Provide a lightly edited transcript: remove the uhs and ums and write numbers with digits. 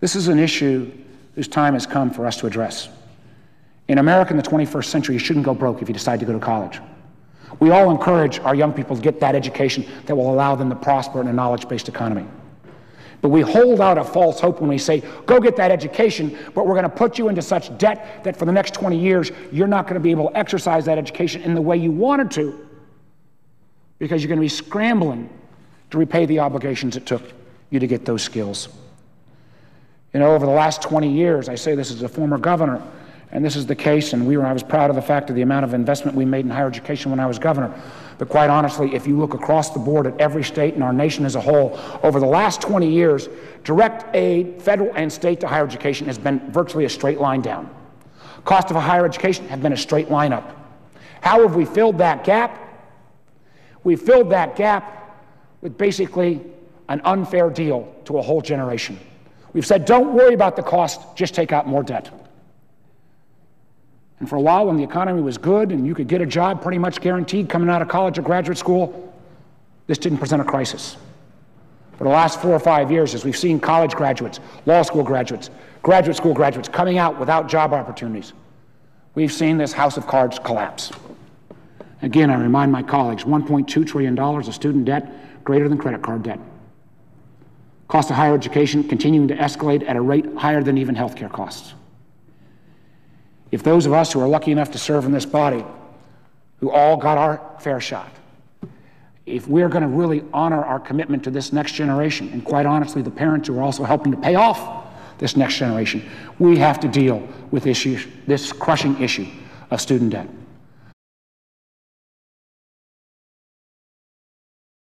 This is an issue whose time has come for us to address. In America in the 21st century, you shouldn't go broke if you decide to go to college. We all encourage our young people to get that education that will allow them to prosper in a knowledge-based economy. But we hold out a false hope when we say, go get that education, but we're going to put you into such debt that for the next 20 years, you're not going to be able to exercise that education in the way you wanted to, because you're going to be scrambling to repay the obligations it took you to get those skills. You know, over the last 20 years, I say this as a former governor, and this is the case, and I was proud of the fact of the amount of investment we made in higher education when I was governor. But quite honestly, if you look across the board at every state and our nation as a whole, over the last 20 years, direct aid, federal and state, to higher education has been virtually a straight line down. Cost of higher education have been a straight line up. How have we filled that gap? We filled that gap with basically an unfair deal to a whole generation. We've said, don't worry about the cost, just take out more debt. And for a while, when the economy was good and you could get a job pretty much guaranteed coming out of college or graduate school, this didn't present a crisis. For the last 4 or 5 years, as we've seen college graduates, law school graduates, graduate school graduates coming out without job opportunities, we've seen this house of cards collapse. Again, I remind my colleagues, $1.2 trillion of student debt, greater than credit card debt. Cost of higher education continuing to escalate at a rate higher than even healthcare costs. If those of us who are lucky enough to serve in this body, who all got our fair shot, if we're going to really honor our commitment to this next generation, and quite honestly, the parents who are also helping to pay off this next generation, we have to deal with this crushing issue of student debt.